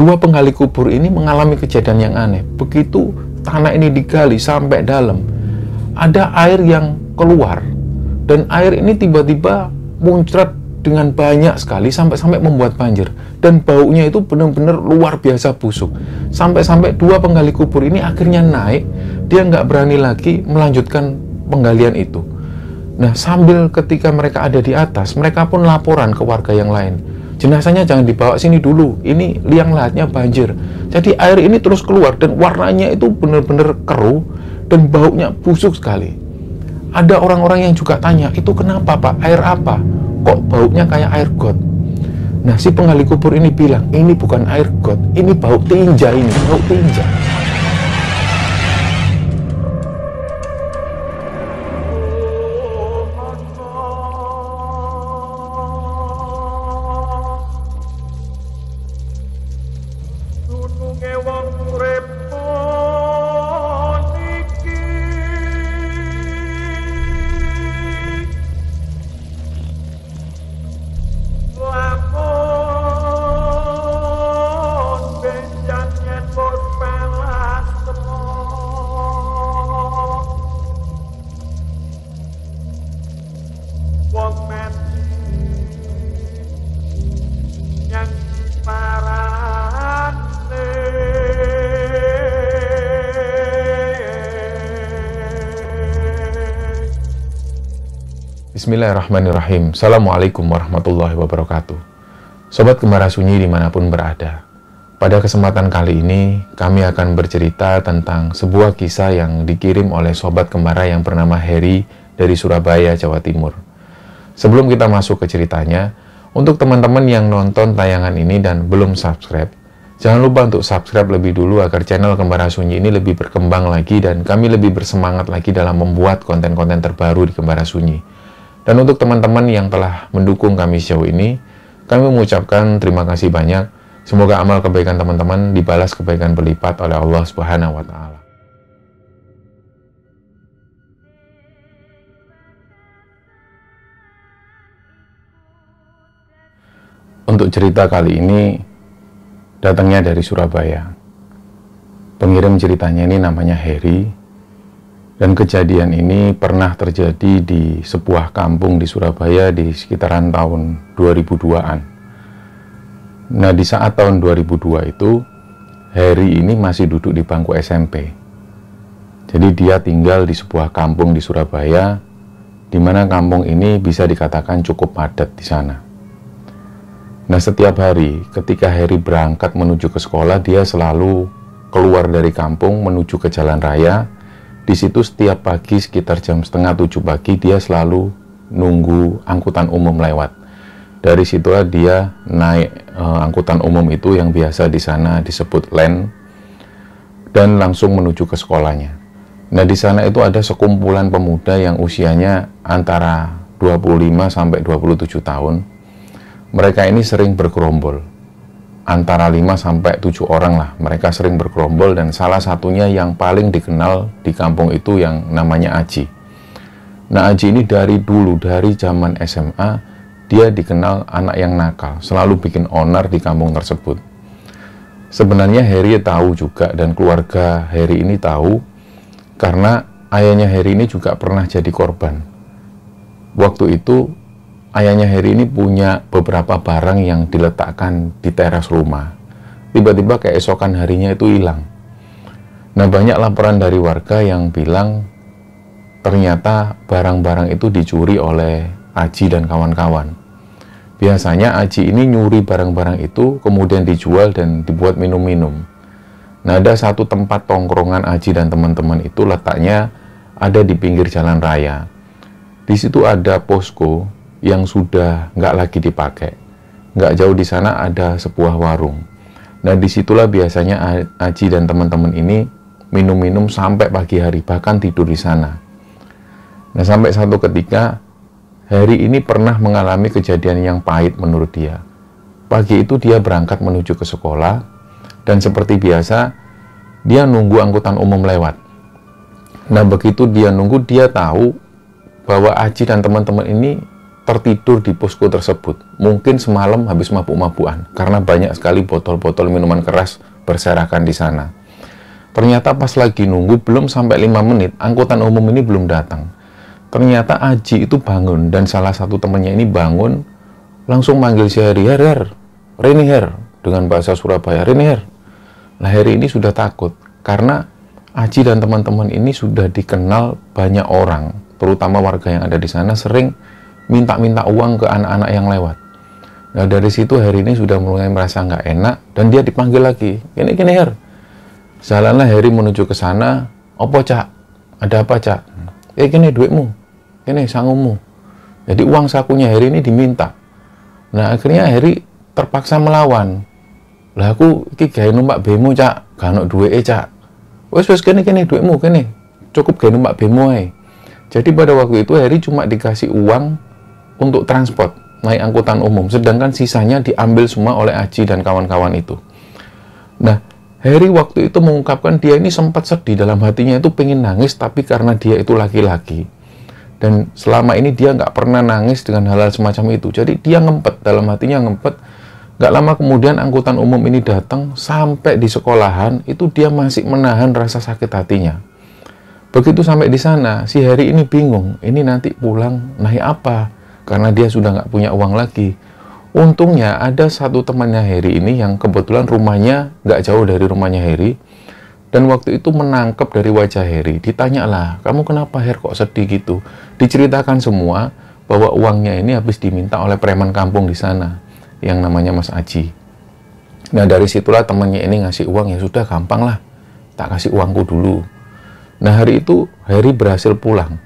dua penggali kubur ini mengalami kejadian yang aneh. Begitu tanah ini digali sampai dalam, ada air yang keluar, dan air ini tiba-tiba muncrat dengan banyak sekali sampai membuat banjir, dan baunya itu benar-benar luar biasa busuk. Sampai dua penggali kubur ini akhirnya naik, dia nggak berani lagi melanjutkan penggalian itu. Nah, sambil ketika mereka ada di atas, mereka pun laporan ke warga yang lain, jenazahnya jangan dibawa sini dulu, ini liang lahatnya banjir. Jadi air ini terus keluar dan warnanya itu benar-benar keruh dan baunya busuk sekali. Ada orang-orang yang juga tanya, itu kenapa Pak? Air apa? Kok baunya kayak air got? Nah, si penggali kubur ini bilang, ini bukan air got, ini bau tinja, ini bau tinja. Bismillahirrahmanirrahim. Assalamualaikum warahmatullahi wabarakatuh. Sobat Gembara Sunyi dimanapun berada, pada kesempatan kali ini kami akan bercerita tentang sebuah kisah yang dikirim oleh Sobat Gembara yang bernama Heri dari Surabaya, Jawa Timur. Sebelum kita masuk ke ceritanya, untuk teman-teman yang nonton tayangan ini dan belum subscribe, jangan lupa untuk subscribe lebih dulu agar channel Gembara Sunyi ini lebih berkembang lagi dan kami lebih bersemangat lagi dalam membuat konten-konten terbaru di Gembara Sunyi. Dan untuk teman-teman yang telah mendukung kami sejauh ini, kami mengucapkan terima kasih banyak. Semoga amal kebaikan teman-teman dibalas kebaikan berlipat oleh Allah Subhanahu wa Ta'ala. Untuk cerita kali ini datangnya dari Surabaya. Pengirim ceritanya ini namanya Heri. Dan kejadian ini pernah terjadi di sebuah kampung di Surabaya di sekitaran tahun 2002-an. Nah, di saat tahun 2002 itu, Heri ini masih duduk di bangku SMP. Jadi dia tinggal di sebuah kampung di Surabaya, di mana kampung ini bisa dikatakan cukup padat di sana. Nah, setiap hari ketika Heri berangkat menuju ke sekolah, dia selalu keluar dari kampung menuju ke jalan raya. Di situ setiap pagi sekitar jam 6:30 pagi dia selalu nunggu angkutan umum lewat. Dari situlah dia naik angkutan umum itu yang biasa di sana disebut len dan langsung menuju ke sekolahnya. Nah, di sana itu ada sekumpulan pemuda yang usianya antara 25 sampai 27 tahun. Mereka ini sering bergerombol. Antara 5 sampai 7 orang lah, mereka sering bergerombol dan salah satunya yang paling dikenal di kampung itu yang namanya Aji. Nah, Aji ini dari dulu, dari zaman SMA, dia dikenal anak yang nakal, selalu bikin onar di kampung tersebut. Sebenarnya Heri tahu juga dan keluarga Heri ini tahu karena ayahnya Heri ini juga pernah jadi korban. Waktu itu ayahnya Heri ini punya beberapa barang yang diletakkan di teras rumah. Tiba-tiba keesokan harinya itu hilang. Nah, banyak laporan dari warga yang bilang ternyata barang-barang itu dicuri oleh Aji dan kawan-kawan. Biasanya Aji ini nyuri barang-barang itu kemudian dijual dan dibuat minum-minum. Nah, ada satu tempat tongkrongan Aji dan teman-teman itu letaknya ada di pinggir jalan raya. Di situ ada posko yang sudah nggak lagi dipakai. Nggak jauh di sana ada sebuah warung. Nah, disitulah biasanya Aji dan teman-teman ini minum-minum sampai pagi hari, bahkan tidur di sana. Nah, sampai satu ketika Heri ini pernah mengalami kejadian yang pahit menurut dia. Pagi itu dia berangkat menuju ke sekolah dan seperti biasa dia nunggu angkutan umum lewat. Nah, begitu dia nunggu, dia tahu bahwa Aji dan teman-teman ini tertidur di posko tersebut. Mungkin semalam habis mabuk-mabukan, karena banyak sekali botol-botol minuman keras berserakan di sana. Ternyata pas lagi nunggu, belum sampai 5 menit, angkutan umum ini belum datang. Ternyata Aji itu bangun, dan salah satu temannya ini bangun, langsung manggil si Heri, Her, Reni Her, dengan bahasa Surabaya, Reni Her. Nah, Heri ini sudah takut, karena Aji dan teman-teman ini sudah dikenal banyak orang, terutama warga yang ada di sana, sering minta-minta uang ke anak-anak yang lewat. Nah, dari situ Heri ini sudah mulai merasa nggak enak, dan dia dipanggil lagi, gini Her. Jalanlah Heri menuju ke sana. Opo cak? Ada apa cak? Gini duitmu, gini sangumu. Jadi uang sakunya Heri ini diminta. Nah, akhirnya Heri terpaksa melawan. Lah aku iki gawe numpak bemo cak, gak ono duweke cak. Wes kene duitmu kene. Cukup gawe numpak bemo ae. Jadi pada waktu itu Heri cuma dikasih uang untuk transport, naik angkutan umum, sedangkan sisanya diambil semua oleh Aji dan kawan-kawan itu. Nah, Heri waktu itu mengungkapkan dia ini sempat sedih, dalam hatinya itu pengen nangis, tapi karena dia itu laki-laki, dan selama ini dia nggak pernah nangis dengan hal-hal semacam itu, jadi dia ngempet, dalam hatinya ngempet. Nggak lama kemudian angkutan umum ini datang, sampai di sekolahan, itu dia masih menahan rasa sakit hatinya. Begitu sampai di sana, si Heri ini bingung, ini nanti pulang naik apa, karena dia sudah nggak punya uang lagi. Untungnya ada satu temannya Heri ini yang kebetulan rumahnya nggak jauh dari rumahnya Heri, dan waktu itu menangkap dari wajah Heri. Ditanyalah, kamu kenapa Her kok sedih gitu? Diceritakan semua bahwa uangnya ini habis diminta oleh preman kampung di sana yang namanya Mas Aji. Nah, dari situlah temannya ini ngasih uang, ya sudah gampang lah, tak kasih uangku dulu. Nah, hari itu Heri berhasil pulang,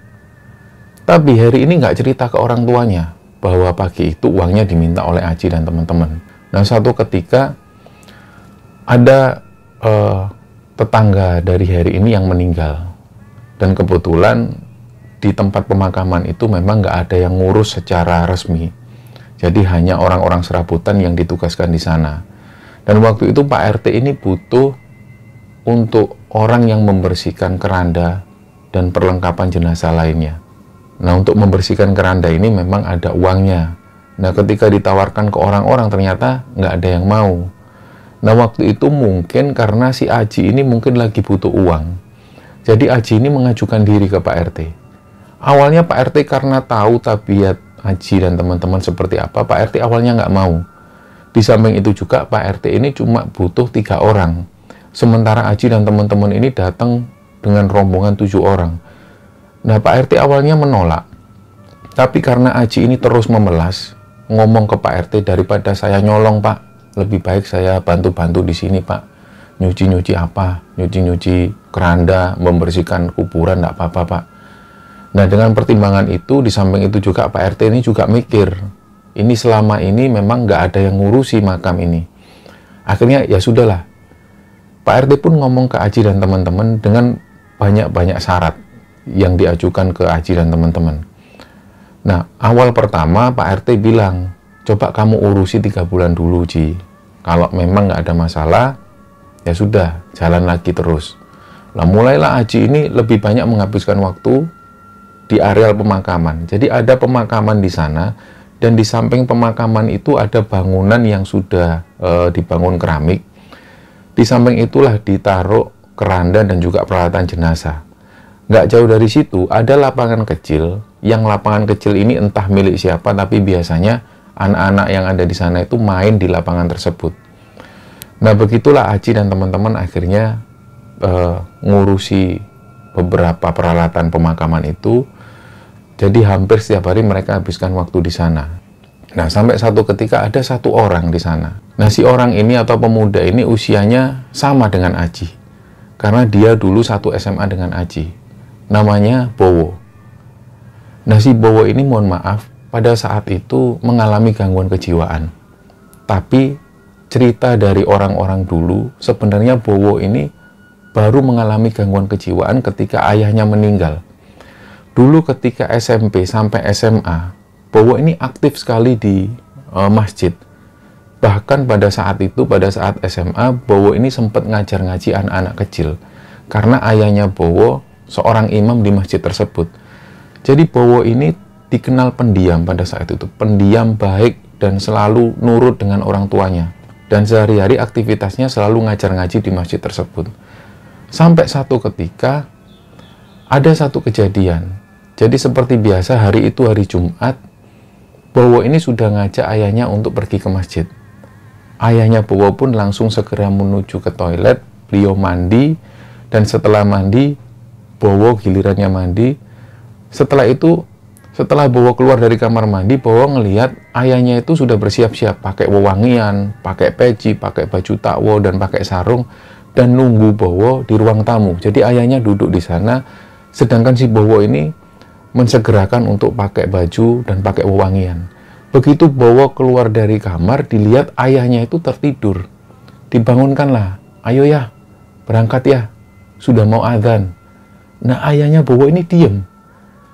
tapi Heri ini nggak cerita ke orang tuanya bahwa pagi itu uangnya diminta oleh Aji dan teman-teman. Nah, suatu ketika ada tetangga dari Heri ini yang meninggal, dan kebetulan di tempat pemakaman itu memang nggak ada yang ngurus secara resmi, jadi hanya orang-orang serabutan yang ditugaskan di sana. Dan waktu itu Pak RT ini butuh untuk orang yang membersihkan keranda dan perlengkapan jenazah lainnya. Nah, untuk membersihkan keranda ini memang ada uangnya. Nah, ketika ditawarkan ke orang-orang ternyata nggak ada yang mau. Nah, waktu itu mungkin karena si Aji ini mungkin lagi butuh uang. Jadi Aji ini mengajukan diri ke Pak RT. Awalnya Pak RT karena tahu tabiat Aji dan teman-teman seperti apa, Pak RT awalnya nggak mau. Di samping itu juga Pak RT ini cuma butuh 3 orang. Sementara Aji dan teman-teman ini datang dengan rombongan 7 orang. Nah, Pak RT awalnya menolak, tapi karena Aji ini terus memelas, ngomong ke Pak RT, daripada saya nyolong Pak, lebih baik saya bantu-bantu di sini Pak, nyuci-nyuci apa, nyuci-nyuci keranda, membersihkan kuburan, enggak apa-apa Pak. Nah, dengan pertimbangan itu, di samping itu juga Pak RT ini juga mikir, ini selama ini memang nggak ada yang ngurusi makam ini. Akhirnya ya sudahlah, Pak RT pun ngomong ke Aji dan teman-teman dengan banyak-banyak syarat yang diajukan ke Aji dan teman-teman. Nah, awal pertama Pak RT bilang, coba kamu urusi 3 bulan dulu Ji, kalau memang nggak ada masalah ya sudah, jalan lagi terus. Nah, mulailah Aji ini lebih banyak menghabiskan waktu di areal pemakaman. Jadi ada pemakaman di sana, dan di samping pemakaman itu ada bangunan yang sudah dibangun keramik. Di samping itulah ditaruh keranda dan juga peralatan jenazah. Nggak jauh dari situ ada lapangan kecil, yang lapangan kecil ini entah milik siapa, tapi biasanya anak-anak yang ada di sana itu main di lapangan tersebut. Nah, begitulah Aji dan teman-teman akhirnya ngurusi beberapa peralatan pemakaman itu. Jadi hampir setiap hari mereka habiskan waktu di sana. Nah, sampai satu ketika ada 1 orang di sana. Nah, si orang ini atau pemuda ini usianya sama dengan Aji, karena dia dulu satu SMA dengan Aji. Namanya Bowo. Nah, si Bowo ini mohon maaf, pada saat itu mengalami gangguan kejiwaan. Tapi cerita dari orang-orang dulu, sebenarnya Bowo ini baru mengalami gangguan kejiwaan ketika ayahnya meninggal. Dulu ketika SMP sampai SMA, Bowo ini aktif sekali di masjid. Bahkan pada saat itu, pada saat SMA, Bowo ini sempat ngajar ngaji anak-anak kecil. Karena ayahnya Bowo seorang imam di masjid tersebut. Jadi Bowo ini dikenal pendiam pada saat itu, pendiam, baik, dan selalu nurut dengan orang tuanya. Dan sehari-hari aktivitasnya selalu ngajar ngaji di masjid tersebut. Sampai satu ketika, ada satu kejadian. Jadi seperti biasa, hari itu hari Jumat, Bowo ini sudah ngajak ayahnya untuk pergi ke masjid. Ayahnya Bowo pun langsung segera menuju ke toilet, beliau mandi, dan setelah mandi, Bowo gilirannya mandi. Setelah itu, setelah Bowo keluar dari kamar mandi, Bowo ngelihat ayahnya itu sudah bersiap-siap, pakai wewangian, pakai peci, pakai baju takwo, dan pakai sarung, dan nunggu Bowo di ruang tamu. Jadi ayahnya duduk di sana, sedangkan si Bowo ini mensegerakan untuk pakai baju dan pakai wewangian. Begitu Bowo keluar dari kamar, dilihat ayahnya itu tertidur. Dibangunkanlah, ayo ya, berangkat ya, sudah mau adzan. Nah, ayahnya Bowo ini diem.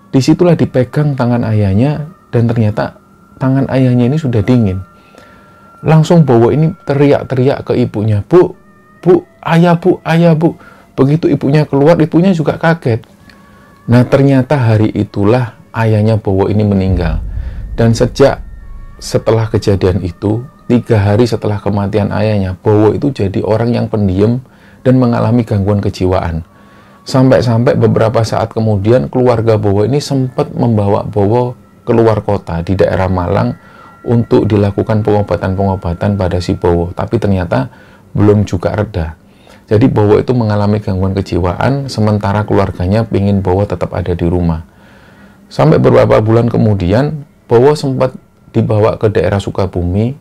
Disitulah dipegang tangan ayahnya, dan ternyata tangan ayahnya ini sudah dingin. Langsung Bowo ini teriak-teriak ke ibunya, Bu, ayah bu. Begitu ibunya keluar, ibunya juga kaget. Nah, ternyata hari itulah ayahnya Bowo ini meninggal. Dan setelah kejadian itu, 3 hari setelah kematian ayahnya, Bowo itu jadi orang yang pendiam dan mengalami gangguan kejiwaan. Sampai-sampai beberapa saat kemudian keluarga Bowo ini sempat membawa Bowo keluar kota di daerah Malang untuk dilakukan pengobatan-pengobatan pada si Bowo. Tapi ternyata belum juga reda. Jadi Bowo itu mengalami gangguan kejiwaan, sementara keluarganya ingin Bowo tetap ada di rumah. Sampai beberapa bulan kemudian, Bowo sempat dibawa ke daerah Sukabumi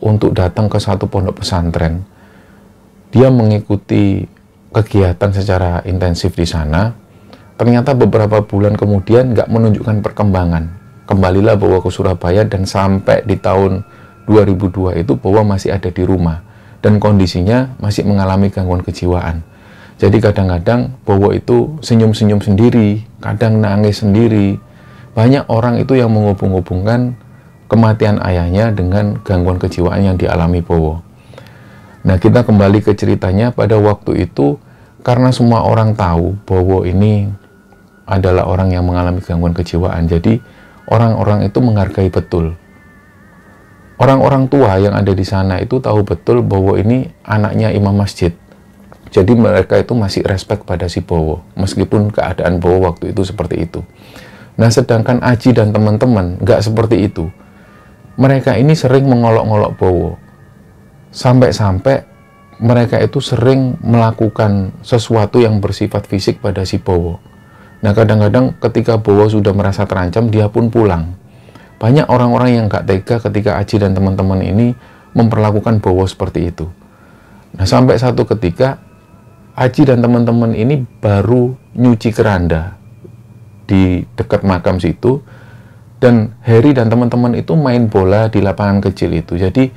untuk datang ke satu pondok pesantren. Dia mengikuti kegiatan secara intensif di sana. Ternyata beberapa bulan kemudian nggak menunjukkan perkembangan. Kembalilah Bowo ke Surabaya, dan sampai di tahun 2002 itu Bowo masih ada di rumah. Dan kondisinya masih mengalami gangguan kejiwaan. Jadi kadang-kadang Bowo itu senyum-senyum sendiri, kadang nangis sendiri. Banyak orang itu yang menghubung-hubungkan kematian ayahnya dengan gangguan kejiwaan yang dialami Bowo. Nah, kita kembali ke ceritanya. Pada waktu itu, karena semua orang tahu Bowo ini adalah orang yang mengalami gangguan kejiwaan, jadi orang-orang itu menghargai betul. Orang-orang tua yang ada di sana itu tahu betul Bowo ini anaknya imam masjid. Jadi mereka itu masih respect pada si Bowo, meskipun keadaan Bowo waktu itu seperti itu. Nah, sedangkan Aji dan teman-teman nggak seperti itu. Mereka ini sering mengolok-ngolok Bowo. Sampai-sampai mereka itu sering melakukan sesuatu yang bersifat fisik pada si Bowo. Nah, kadang-kadang ketika Bowo sudah merasa terancam, dia pun pulang. Banyak orang-orang yang gak tega ketika Aji dan teman-teman ini memperlakukan Bowo seperti itu. Nah, sampai satu ketika Aji dan teman-teman ini baru nyuci keranda di dekat makam situ, dan Heri dan teman-teman itu main bola di lapangan kecil itu. Jadi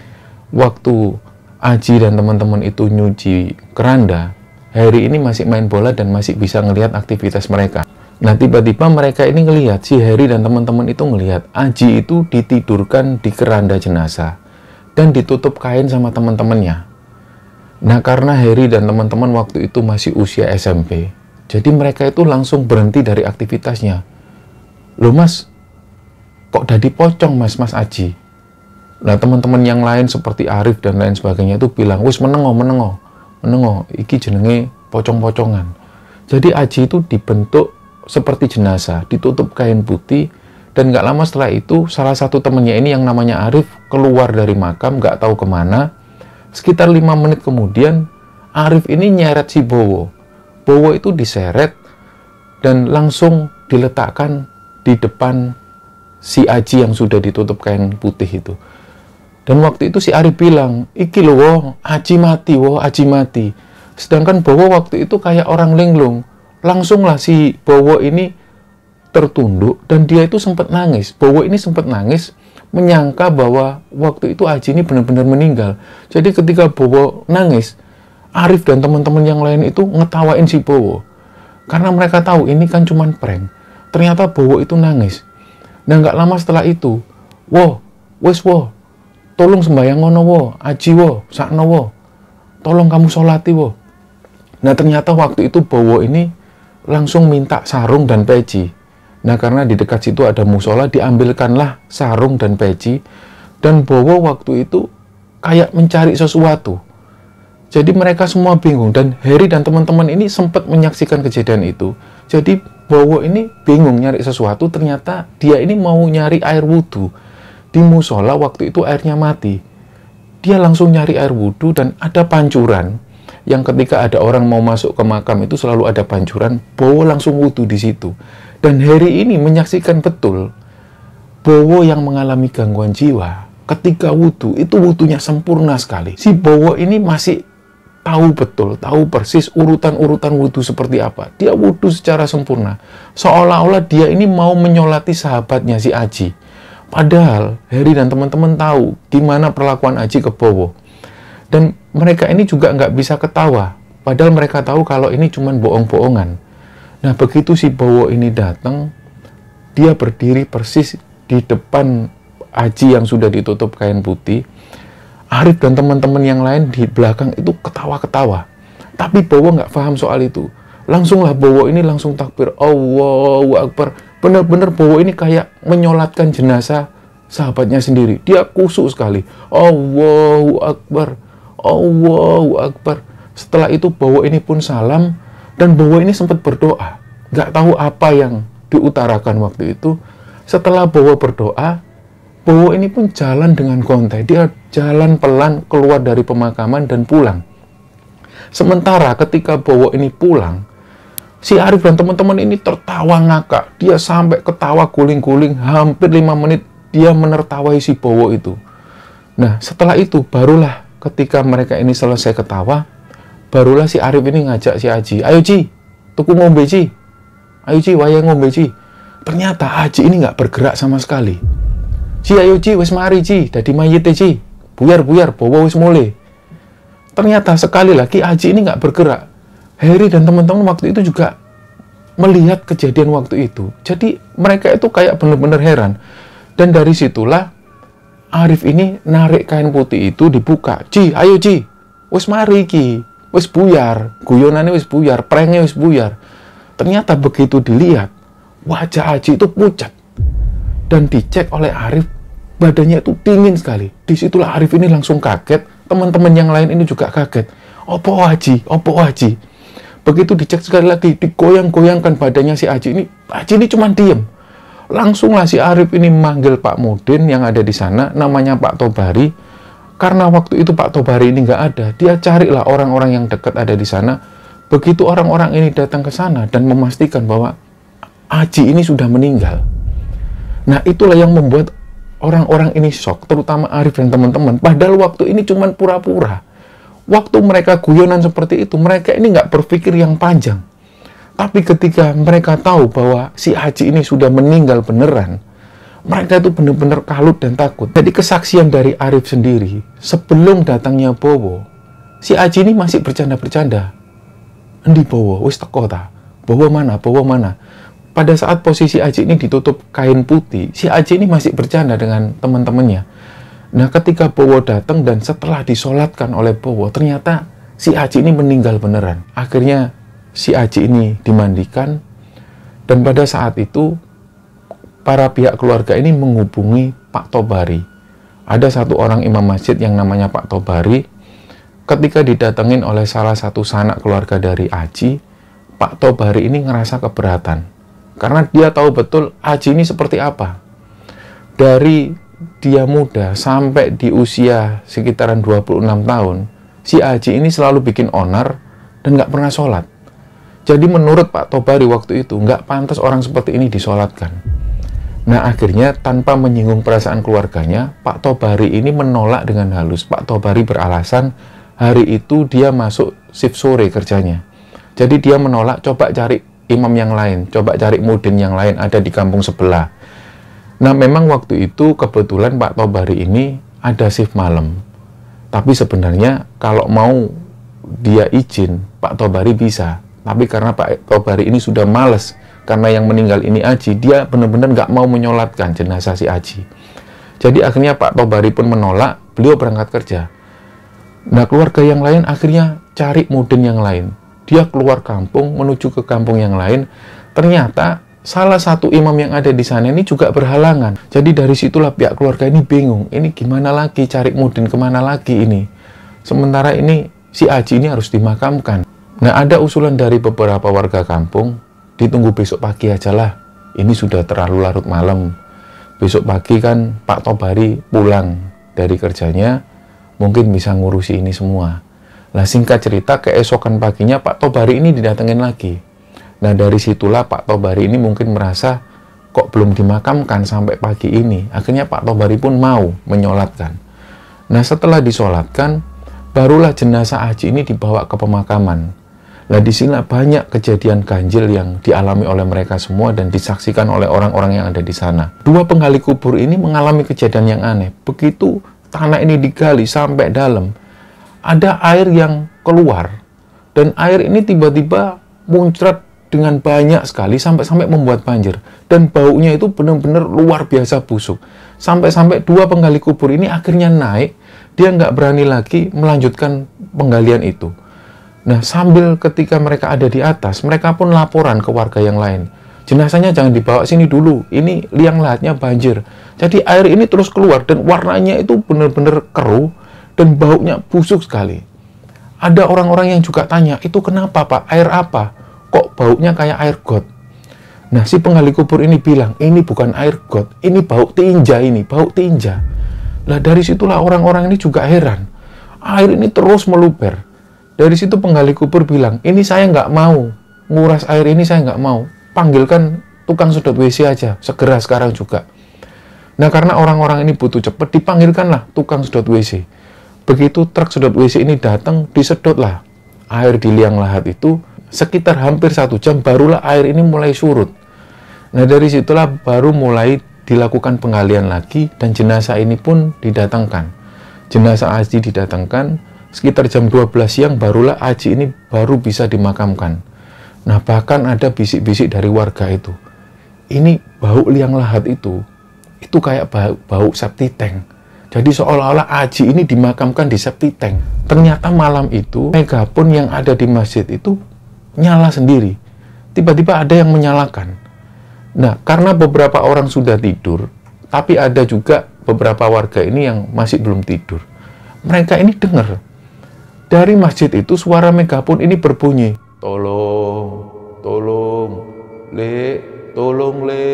waktu Aji dan teman-teman itu nyuci keranda, Heri ini masih main bola dan masih bisa ngelihat aktivitas mereka. Nah, tiba-tiba mereka ini ngelihat, si Heri dan teman-teman itu ngelihat Aji itu ditidurkan di keranda jenazah dan ditutup kain sama teman-temannya. Nah, karena Heri dan teman-teman waktu itu masih usia SMP, jadi mereka itu langsung berhenti dari aktivitasnya. Loh mas, kok dadi pocong mas Aji? Nah, teman-teman yang lain seperti Arif dan lain sebagainya itu bilang, wis menengo, iki jenenge pocong-pocongan. Jadi Aji itu dibentuk seperti jenazah, ditutup kain putih, dan nggak lama setelah itu salah satu temannya ini yang namanya Arif keluar dari makam, nggak tahu kemana. Sekitar 5 menit kemudian Arif ini nyeret si Bowo. Bowo itu diseret dan langsung diletakkan di depan si Aji yang sudah ditutup kain putih itu. Dan waktu itu si Arif bilang, iki loh, Aji mati. Sedangkan Bowo waktu itu kayak orang linglung. Langsunglah si Bowo ini tertunduk dan dia itu sempat nangis. Bowo ini sempat nangis menyangka bahwa waktu itu Aji ini benar-benar meninggal. Jadi ketika Bowo nangis, Arif dan teman-teman yang lain itu ngetawain si Bowo. Karena mereka tahu ini kan cuman prank. Ternyata Bowo itu nangis. Nah, nggak lama setelah itu, tolong sembahyang ngono Aji sakno tolong kamu sholati Nah, ternyata waktu itu Bowo ini langsung minta sarung dan peci. Nah, karena di dekat situ ada musola, diambilkanlah sarung dan peci, dan Bowo waktu itu kayak mencari sesuatu. Jadi mereka semua bingung, dan Harry dan teman-teman ini sempat menyaksikan kejadian itu. Jadi Bowo ini bingung nyari sesuatu, ternyata dia ini mau nyari air wudhu. Di musola waktu itu airnya mati. Dia langsung nyari air wudhu, dan ada pancuran. Yang ketika ada orang mau masuk ke makam itu selalu ada pancuran, Bowo langsung wudhu di situ. Dan Harry ini menyaksikan betul Bowo yang mengalami gangguan jiwa ketika wudhu, itu wudhunya sempurna sekali. Si Bowo ini masih tahu betul, tahu persis urutan-urutan wudhu seperti apa. Dia wudhu secara sempurna. Seolah-olah dia ini mau menyolati sahabatnya si Aji. Padahal Harry dan teman-teman tahu gimana perlakuan Aji ke Bowo. Dan mereka ini juga nggak bisa ketawa. Padahal mereka tahu kalau ini cuma bohong-bohongan. Nah, begitu si Bowo ini datang, dia berdiri persis di depan Aji yang sudah ditutup kain putih. Arif dan teman-teman yang lain di belakang itu ketawa-ketawa. Tapi Bowo nggak paham soal itu. Langsunglah Bowo ini langsung takbir, Allahu Akbar. Benar-benar Bowo ini kayak menyolatkan jenazah sahabatnya sendiri. Dia khusyuk sekali. Allahu Akbar, Allahu Akbar. Setelah itu Bowo ini pun salam, dan Bowo ini sempat berdoa. Nggak tahu apa yang diutarakan waktu itu. Setelah Bowo berdoa, Bowo ini pun jalan dengan kontai. Dia jalan pelan keluar dari pemakaman dan pulang. Sementara ketika Bowo ini pulang, si Arif dan teman-teman ini tertawa ngakak. Dia sampai ketawa guling-guling, hampir 5 menit dia menertawai si Bowo itu. Nah, setelah itu barulah ketika mereka ini selesai ketawa, barulah si Arif ini ngajak si Aji, ayo Ji, tuku ngombe Ji. Ayo Ji, wayang ngombe Ji. Ternyata Aji ini nggak bergerak sama sekali. Ji, ayo Ji, wis mari Ji, dadi mayite Ji. Buyar-buyar, Bowo wis mulai. Ternyata sekali lagi Aji ini nggak bergerak. Harry dan teman-teman waktu itu juga melihat kejadian waktu itu. Jadi mereka itu kayak benar-benar heran. Dan dari situlah Arif ini narik kain putih itu dibuka. Ji, ayo Ji, wis mari Ki. Wis buyar, guyonane wis buyar, prenge wis buyar. Ternyata begitu dilihat, wajah Aji itu pucat. Dan dicek oleh Arif, badannya itu dingin sekali. Disitulah Arif ini langsung kaget, teman-teman yang lain ini juga kaget. Opo Aji, opo Aji. Begitu dicek sekali lagi, digoyang-goyangkan badannya si Aji ini cuma diem. Langsunglah si Arif ini manggil Pak Mudin yang ada di sana, namanya Pak Tobari. Karena waktu itu Pak Tobari ini nggak ada, dia carilah orang-orang yang dekat ada di sana. Begitu orang-orang ini datang ke sana dan memastikan bahwa Aji ini sudah meninggal. Nah, itulah yang membuat orang-orang ini shock, terutama Arif dan teman-teman. Padahal waktu ini cuma pura-pura. Waktu mereka guyonan seperti itu, mereka ini nggak berpikir yang panjang. Tapi ketika mereka tahu bahwa si Aji ini sudah meninggal beneran, mereka itu benar-benar kalut dan takut. Jadi kesaksian dari Arif sendiri, sebelum datangnya Bowo, si Aji ini masih bercanda-bercanda. Endi Bowo, wis teko ta? Bowo mana? Bowo mana? Pada saat posisi Aji ini ditutup kain putih, si Aji ini masih bercanda dengan teman-temannya. Nah, ketika Bowo datang dan setelah disolatkan oleh Bowo, ternyata si Aji ini meninggal beneran. Akhirnya si Aji ini dimandikan, dan pada saat itu para pihak keluarga ini menghubungi Pak Tobari. Ada satu orang imam masjid yang namanya Pak Tobari. Ketika didatengin oleh salah satu sanak keluarga dari Aji, Pak Tobari ini ngerasa keberatan. Karena dia tahu betul Aji ini seperti apa. Dari dia muda sampai di usia sekitaran 26 tahun, si Aji ini selalu bikin onar dan nggak pernah sholat. Jadi menurut Pak Tobari waktu itu, nggak pantas orang seperti ini disolatkan. Nah, akhirnya tanpa menyinggung perasaan keluarganya, Pak Tobari ini menolak dengan halus. Pak Tobari beralasan hari itu dia masuk shift sore kerjanya. Jadi dia menolak, coba cari imam yang lain, coba cari mudin yang lain ada di kampung sebelah. Nah, memang waktu itu kebetulan Pak Tobari ini ada shift malam. Tapi sebenarnya kalau mau dia izin, Pak Tobari bisa. Tapi karena Pak Tobari ini sudah males, karena yang meninggal ini Aji, dia benar-benar nggak mau menyolatkan jenazah si Aji. Jadi akhirnya Pak Tobari pun menolak, beliau berangkat kerja. Nah, keluarga yang lain akhirnya cari mudin yang lain. Dia keluar kampung, menuju ke kampung yang lain. Ternyata salah satu imam yang ada di sana ini juga berhalangan. Jadi dari situlah pihak keluarga ini bingung. Ini gimana lagi, cari Mudin kemana lagi ini? Sementara ini si Aji ini harus dimakamkan. Nah, ada usulan dari beberapa warga kampung, ditunggu besok pagi aja lah. Ini sudah terlalu larut malam. Besok pagi kan Pak Tobari pulang dari kerjanya, mungkin bisa ngurusi ini semua. Nah, singkat cerita, keesokan paginya Pak Tobari ini didatengin lagi. Nah, dari situlah Pak Tobari ini mungkin merasa kok belum dimakamkan sampai pagi ini. Akhirnya Pak Tobari pun mau menyolatkan. Nah, setelah disolatkan, barulah jenazah Aji ini dibawa ke pemakaman. Nah, di sini banyak kejadian ganjil yang dialami oleh mereka semua dan disaksikan oleh orang-orang yang ada di sana. Dua penggali kubur ini mengalami kejadian yang aneh. Begitu tanah ini digali sampai dalam, ada air yang keluar. Dan air ini tiba-tiba muncrat dengan banyak sekali sampai-sampai membuat banjir. Dan baunya itu benar-benar luar biasa busuk. Sampai-sampai dua penggali kubur ini akhirnya naik, dia nggak berani lagi melanjutkan penggalian itu. Nah, sambil ketika mereka ada di atas, mereka pun laporan ke warga yang lain. Jenazahnya jangan dibawa sini dulu, ini liang lahatnya banjir. Jadi air ini terus keluar dan warnanya itu benar-benar keruh dan baunya busuk sekali. Ada orang-orang yang juga tanya, itu kenapa Pak? Air apa? Kok baunya kayak air got? Nah, si penggali kubur ini bilang, ini bukan air got, ini bau tinja ini, bau tinja. Nah, dari situlah orang-orang ini juga heran. Air ini terus meluber. Dari situ penggali kubur bilang, ini saya nggak mau, nguras air ini saya nggak mau. Panggilkan tukang sedot WC aja, segera sekarang juga. Nah, karena orang-orang ini butuh cepat, dipanggilkanlah tukang sedot WC. Begitu truk sedot WC ini datang, disedotlah air di liang lahat itu. Sekitar hampir 1 jam barulah air ini mulai surut. Nah, dari situlah baru mulai dilakukan penggalian lagi dan jenazah ini pun didatangkan. Jenazah Aji didatangkan sekitar jam 12 siang barulah Aji ini baru bisa dimakamkan. Nah, bahkan ada bisik-bisik dari warga itu. Ini bau liang lahat itu kayak bau septic tank. Jadi seolah-olah Aji ini dimakamkan di septic tank. Ternyata malam itu megafon yang ada di masjid itu nyala sendiri. Tiba-tiba ada yang menyalakan. Nah, karena beberapa orang sudah tidur, tapi ada juga beberapa warga ini yang masih belum tidur. Mereka ini dengar dari masjid itu suara megafon ini berbunyi, tolong, tolong, le, tolong, le.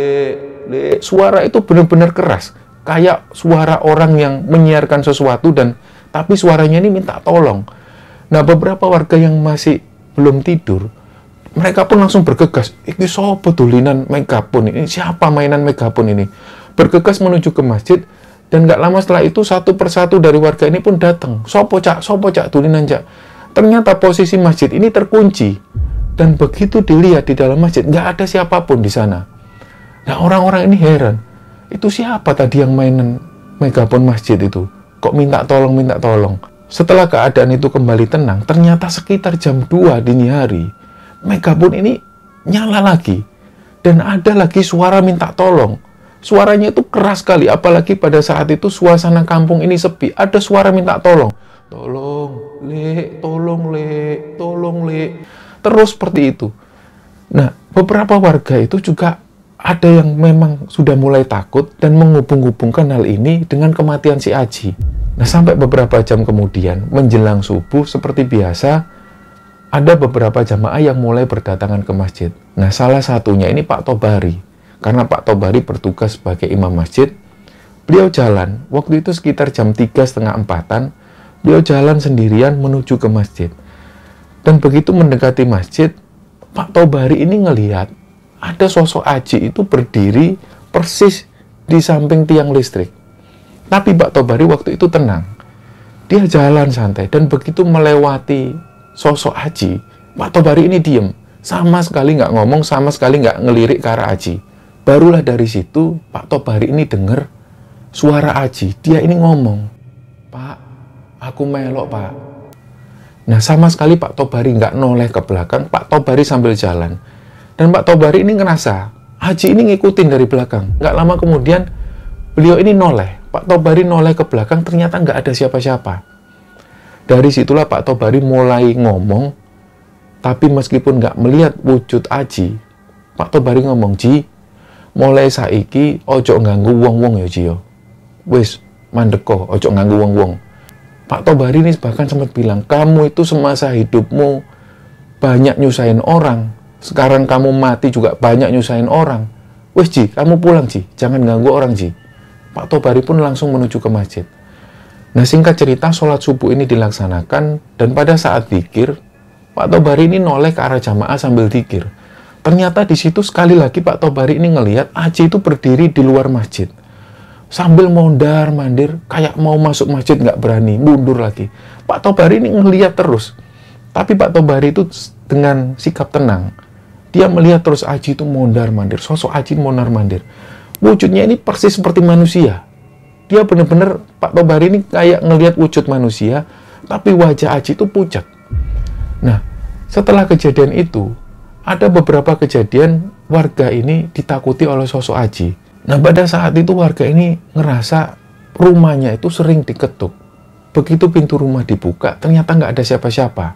Suara itu benar-benar keras, kayak suara orang yang menyiarkan sesuatu dan tapi suaranya ini minta tolong. Nah, beberapa warga yang masih belum tidur, mereka pun langsung bergegas. Ini sopo tulinan megafon ini? Siapa mainan megafon ini? Bergegas menuju ke masjid, dan nggak lama setelah itu satu persatu dari warga ini pun datang. Sopo cak tulinan cak. Ternyata posisi masjid ini terkunci, dan begitu dilihat di dalam masjid nggak ada siapapun di sana. Nah, orang-orang ini heran. Itu siapa tadi yang mainan megafon masjid itu? Kok minta tolong, minta tolong? Setelah keadaan itu kembali tenang, ternyata sekitar jam 2 dini hari, megafon ini nyala lagi. Dan ada lagi suara minta tolong. Suaranya itu keras sekali, apalagi pada saat itu suasana kampung ini sepi. Ada suara minta tolong. Tolong, le, tolong, le, tolong, le. Terus seperti itu. Nah, beberapa warga itu juga ada yang memang sudah mulai takut dan menghubung-hubungkan hal ini dengan kematian si Aji. Nah, sampai beberapa jam kemudian, menjelang subuh seperti biasa, ada beberapa jamaah yang mulai berdatangan ke masjid. Nah, salah satunya ini Pak Tobari. Karena Pak Tobari bertugas sebagai imam masjid, beliau jalan. Waktu itu sekitar jam 3:30-4-an, beliau jalan sendirian menuju ke masjid. Dan begitu mendekati masjid, Pak Tobari ini ngelihat ada sosok Aji itu berdiri persis di samping tiang listrik. Tapi Pak Tobari waktu itu tenang. Dia jalan santai dan begitu melewati sosok Aji, Pak Tobari ini diem. Sama sekali nggak ngomong, sama sekali nggak ngelirik ke arah Aji. Barulah dari situ Pak Tobari ini dengar suara Aji. Dia ini ngomong, Pak, aku melok, Pak. Nah, sama sekali Pak Tobari nggak noleh ke belakang. Pak Tobari sambil jalan. Dan Pak Tobari ini ngerasa Aji ini ngikutin dari belakang. Nggak lama kemudian beliau ini noleh. Pak Tobari noleh ke belakang, ternyata nggak ada siapa-siapa. Dari situlah Pak Tobari mulai ngomong, tapi meskipun nggak melihat wujud Aji, Pak Tobari ngomong, "Ji, mulai saiki ojo ganggu wong-wong ya Ji yo. Wis, mandeko, ojo ganggu wong-wong." Pak Tobari ini bahkan sempat bilang, "Kamu itu semasa hidupmu banyak nyusahin orang. Sekarang kamu mati juga banyak nyusahin orang. Wis Ji, kamu pulang Ji, jangan ganggu orang Ji." Pak Tobari pun langsung menuju ke masjid. Nah, singkat cerita, sholat subuh ini dilaksanakan, dan pada saat zikir, Pak Tobari ini noleh ke arah jamaah sambil zikir. Ternyata di situ sekali lagi Pak Tobari ini ngelihat Aji itu berdiri di luar masjid. Sambil mondar-mandir, kayak mau masuk masjid nggak berani, mundur lagi. Pak Tobari ini ngelihat terus. Tapi Pak Tobari itu dengan sikap tenang. Dia melihat terus Aji itu mondar-mandir, sosok Aji mondar-mandir. Wujudnya ini persis seperti manusia. Dia benar-benar, Pak Tobari ini kayak ngelihat wujud manusia, tapi wajah Aji itu pucat. Nah, setelah kejadian itu, ada beberapa kejadian warga ini ditakuti oleh sosok Aji. Nah, pada saat itu warga ini ngerasa rumahnya itu sering diketuk. Begitu pintu rumah dibuka, ternyata nggak ada siapa-siapa.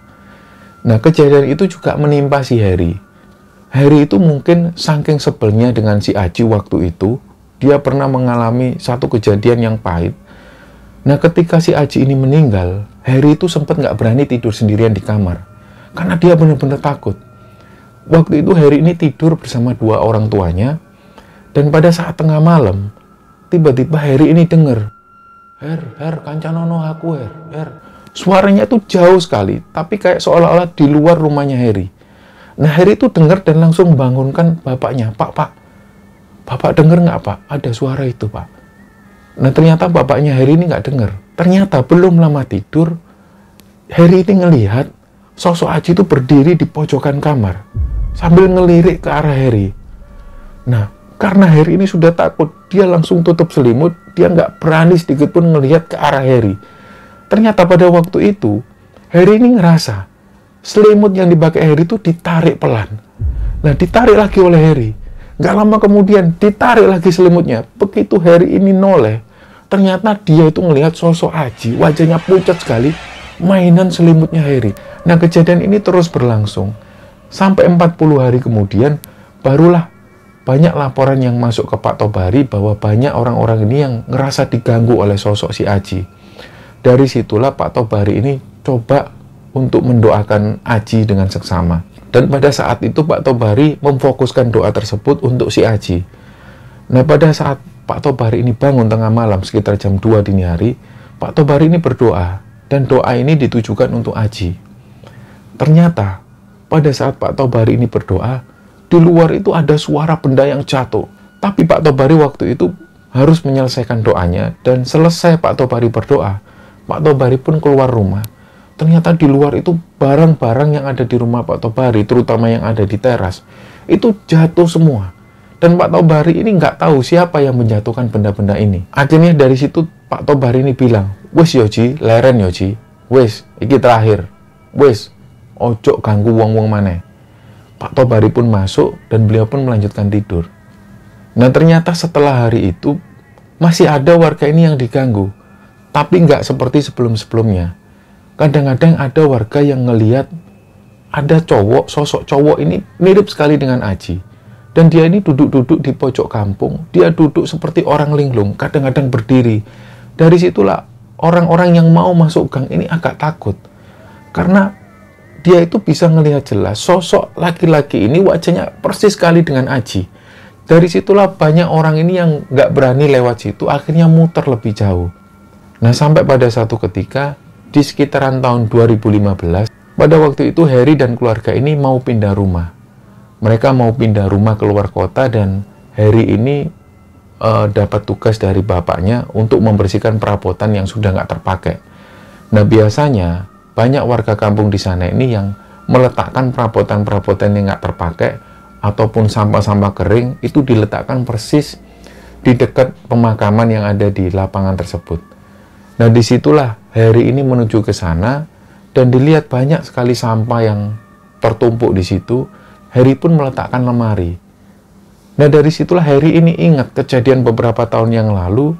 Nah, kejadian itu juga menimpa si Heri. Heri itu mungkin saking sebelnya dengan si Aji waktu itu, dia pernah mengalami satu kejadian yang pahit. Nah, ketika si Aji ini meninggal, Heri itu sempat nggak berani tidur sendirian di kamar. Karena dia benar-benar takut. Waktu itu Heri ini tidur bersama dua orang tuanya, dan pada saat tengah malam, tiba-tiba Heri ini dengar, Her, kancanono aku, Her. Suaranya itu jauh sekali, tapi kayak seolah-olah di luar rumahnya Heri. Nah, Heri itu dengar dan langsung bangunkan bapaknya, Pak, Bapak dengar nggak, Pak? Ada suara itu, Pak. Nah, ternyata bapaknya Heri ini nggak dengar. Ternyata belum lama tidur, Heri ini ngelihat sosok Aji itu berdiri di pojokan kamar, sambil ngelirik ke arah Heri. Nah, karena Heri ini sudah takut, dia langsung tutup selimut, dia nggak berani sedikit pun ngelihat ke arah Heri. Ternyata pada waktu itu, Heri ini ngerasa selimut yang dipakai Heri itu ditarik pelan. Nah, ditarik lagi oleh Heri. Nggak lama kemudian, ditarik lagi selimutnya. Begitu Heri ini noleh, ternyata dia itu ngelihat sosok Aji, wajahnya pucat sekali, mainan selimutnya Heri. Nah, kejadian ini terus berlangsung. Sampai 40 hari kemudian, barulah banyak laporan yang masuk ke Pak Tobari bahwa banyak orang-orang ini yang ngerasa diganggu oleh sosok si Aji. Dari situlah Pak Tobari ini coba untuk mendoakan Aji dengan seksama. Dan pada saat itu Pak Tobari memfokuskan doa tersebut untuk si Aji. Nah, pada saat Pak Tobari ini bangun tengah malam sekitar jam 2 dini hari, Pak Tobari ini berdoa, dan doa ini ditujukan untuk Aji. Ternyata pada saat Pak Tobari ini berdoa, di luar itu ada suara benda yang jatuh. Tapi Pak Tobari waktu itu harus menyelesaikan doanya, dan selesai Pak Tobari berdoa, Pak Tobari pun keluar rumah. Ternyata di luar itu barang-barang yang ada di rumah Pak Tobari, terutama yang ada di teras, itu jatuh semua. Dan Pak Tobari ini nggak tahu siapa yang menjatuhkan benda-benda ini. Akhirnya dari situ Pak Tobari ini bilang, "Wes Yoji, leren Yoji, wes, iki terakhir, wes, ojo ganggu wong-wong maneh." Pak Tobari pun masuk dan beliau pun melanjutkan tidur. Nah, ternyata setelah hari itu masih ada warga ini yang diganggu, tapi nggak seperti sebelum-sebelumnya. Kadang-kadang ada warga yang ngelihat ada cowok, sosok cowok ini mirip sekali dengan Aji. Dan dia ini duduk-duduk di pojok kampung. Dia duduk seperti orang linglung, kadang-kadang berdiri. Dari situlah orang-orang yang mau masuk gang ini agak takut. Karena dia itu bisa ngelihat jelas sosok laki-laki ini wajahnya persis sekali dengan Aji. Dari situlah banyak orang ini yang nggak berani lewat situ, akhirnya muter lebih jauh. Nah, sampai pada satu ketika, di sekitaran tahun 2015, pada waktu itu Heri dan keluarga ini mau pindah rumah. Mereka mau pindah rumah keluar kota, dan Heri ini dapat tugas dari bapaknya untuk membersihkan perabotan yang sudah nggak terpakai. Nah, biasanya banyak warga kampung di sana ini yang meletakkan perabotan-perabotan yang nggak terpakai ataupun sampah-sampah kering itu diletakkan persis di dekat pemakaman yang ada di lapangan tersebut. Nah, disitulah Heri ini menuju ke sana, dan dilihat banyak sekali sampah yang tertumpuk di situ. Heri pun meletakkan lemari. Nah, dari situlah Heri ini ingat kejadian beberapa tahun yang lalu.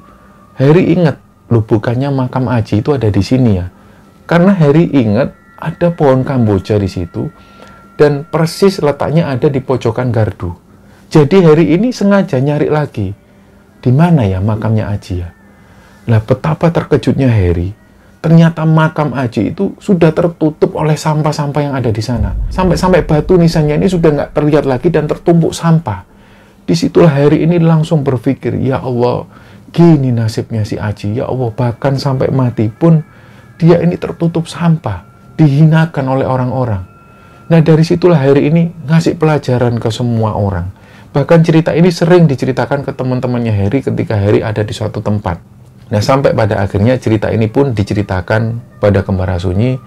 Heri ingat, loh, bukannya makam Aji itu ada di sini ya? Karena Heri ingat ada pohon kamboja di situ, dan persis letaknya ada di pojokan gardu. Jadi Heri ini sengaja nyari lagi, di mana ya makamnya Aji ya? Nah, betapa terkejutnya Heri. Ternyata makam Aji itu sudah tertutup oleh sampah-sampah yang ada di sana. Sampai-sampai batu nisannya ini sudah nggak terlihat lagi dan tertumpuk sampah. Disitulah Heri ini langsung berpikir, ya Allah, gini nasibnya si Aji. Ya Allah, bahkan sampai mati pun dia ini tertutup sampah, dihinakan oleh orang-orang. Nah, dari situlah Heri ini ngasih pelajaran ke semua orang. Bahkan cerita ini sering diceritakan ke teman-temannya Heri ketika Heri ada di suatu tempat. Nah, sampai pada akhirnya cerita ini pun diceritakan pada Kembara Sunyi,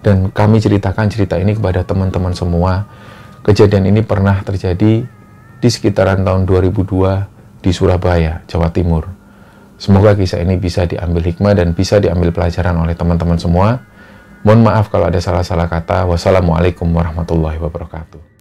dan kami ceritakan cerita ini kepada teman-teman semua. Kejadian ini pernah terjadi di sekitaran tahun 2002 di Surabaya, Jawa Timur. Semoga kisah ini bisa diambil hikmah dan bisa diambil pelajaran oleh teman-teman semua. Mohon maaf kalau ada salah-salah kata. Wassalamualaikum warahmatullahi wabarakatuh.